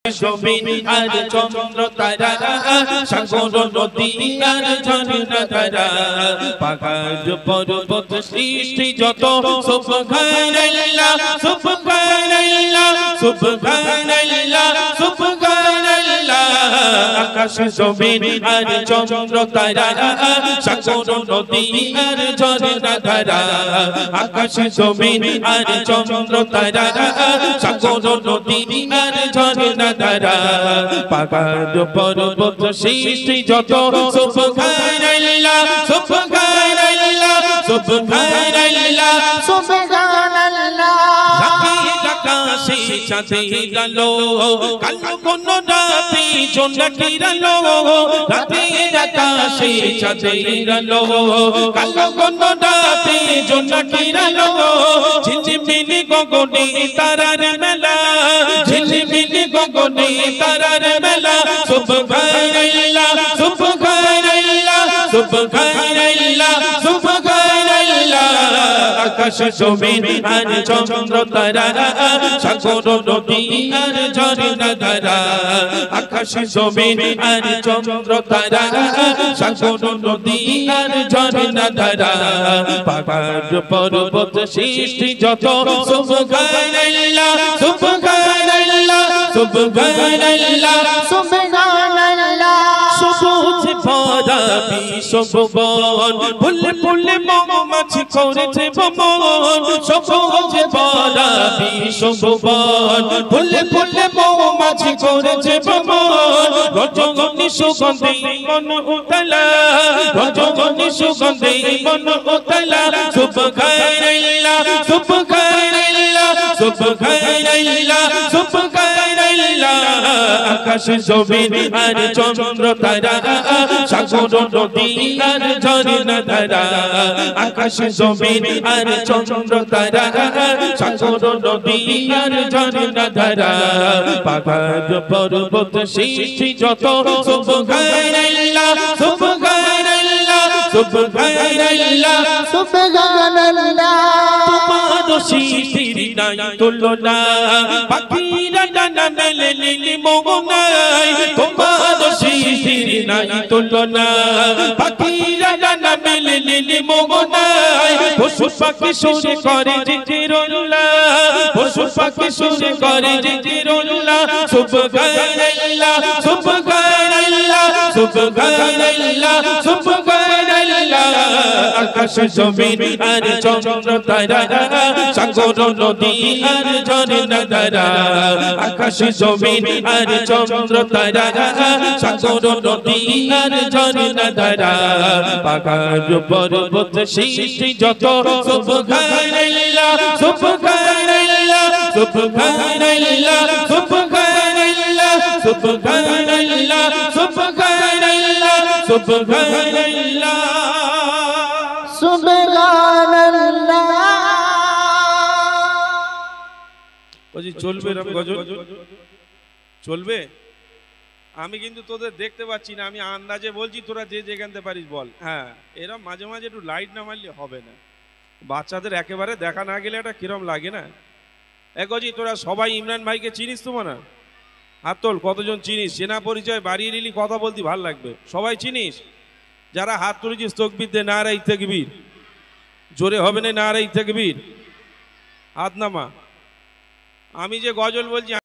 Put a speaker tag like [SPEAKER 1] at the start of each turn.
[SPEAKER 1] জমিন আর চন্দ্র তারা সাগর নদী আর ঝর্ণা ধারা পাহাড় পর্বত সৃষ্টি যত সুবহানাল্লাহ সুবহানাল্লাহ সুবহানাল্লাহ সুবহানাল্লাহ আকাশ জমিন আর চন্দ্র তারা সাগর নদী আর ঝর্ণা ধারা আকাশ জমিন আর চন্দ্র তারা সাগর নদী আর ঝর্ণা ধারা পাহাড় পর্বত সৃষ্টি যত সুবহানাল্লাহ সুবহানাল্লাহ সুবহানাল্লাহ সুবহানাল্লাহ আকাশে চাঁদের আলো কালো কোন রাতে জোনাকির আলো রাতের আকাশে চাঁদের আলো কালো কোন রাতে জোনাকির আলো ঝিলমিল গগনে তারার মেলা ঝিলমিল গগনে তারার মেলা সুবহানাল্লাহ সুবহানাল্লাহ সুবহানাল্লাহ সুবহানাল্লাহ আকাশ জমিন আর চন্দ্র তারা সাগর নদী আর ঝর্ণা ধারা আকাশ জমিন আর চন্দ্র তারা সাগর নদী আর ঝর্ণা ধারা পাহাড় পর্বত সৃষ্টি যত সুবহানাল্লাহ সুবহানাল্লাহ সুবহানাল্লাহ সুবহানাল্লাহ সবুজ ভরা বিশ্বভুবন ফুলে ফুলে মৌমাছি করেছে ভ্রমণ সবুজ ভরা বিশ্বভুবন ফুলে ফুলে মৌমাছি করেছে ভ্রমণ রজনী সুগন্ধি মন উতলা রজনী সুগন্ধি মন উতলা সুবহানাল্লাহ সুবহানাল্লাহ সুবহানাল্লাহ সুবহানাল্লাহ আকাশ জমিন আর চন্দ্র তারা সাগর নদী আর ঝর্ণা ধারা আকাশ জমিন আর চন্দ্র তারা সাগর নদী আর ঝর্ণা ধারা পাহাড় পর্বত সৃষ্টি যত সুবহানাল্লাহ সুবহানাল্লাহ সুবহানাল্লাহ সুবহানাল্লাহ তোমার সৃষ্টির নাই তুলনা পাখিরা ডানা মেলে নীলি মোহনায় তোমার সৃষ্টির নাই তুলনা পাখিরা ডানা মেলে নীলি মোহনায় পশু পাখি সুরে করে জিকিরুল্লাহ পশু পাখি সুরে করে জিকিরুল্লাহ সুবহানাল্লাহ সুবহানাল্লাহ সুবহানাল্লাহ সুবহানাল্লাহ আকাশ জমিন আর চন্দ্র তারা সাগর নদী আর ঝর্ণা ধারা আকাশ জমিন আর চন্দ্র তারা সাগর নদী আর ঝর্ণা ধারা পাহাড় পর্বত সৃষ্টি যত সুবহানাল্লাহ সুবহানাল্লাহ সুবহানাল্লাহ সুবহানাল্লাহ সুবহানাল্লাহ সুবহানাল্লাহ সুবহানাল্লাহ সুবহানাল্লাহ
[SPEAKER 2] বলছি চলবে এরকম গজল চলবে আমি কিন্তু তোদের দেখতে পাচ্ছি না আমি আন্দাজে বলছি তোরা যে যেখানতে পারিস বল হ্যাঁ এরকম মাঝে মাঝে একটু লাইট না মারলে হবে না বাচ্চাদের একেবারে দেখা না গেলে একটা কিরম লাগে না একজি তোরা সবাই ইমরান ভাইকে চিনিস তো না হাত তোল কতজন চিনিস চেনা পরিচয় বাড়িয়ে নিলি কথা বলতে ভাল লাগবে সবাই চিনিস যারা হাত তুলেছিস তকবীর দে নারাই তাকবীর জোরে হবে না নারাই তাকবীর হাত নামা আমি যে গজল বলছি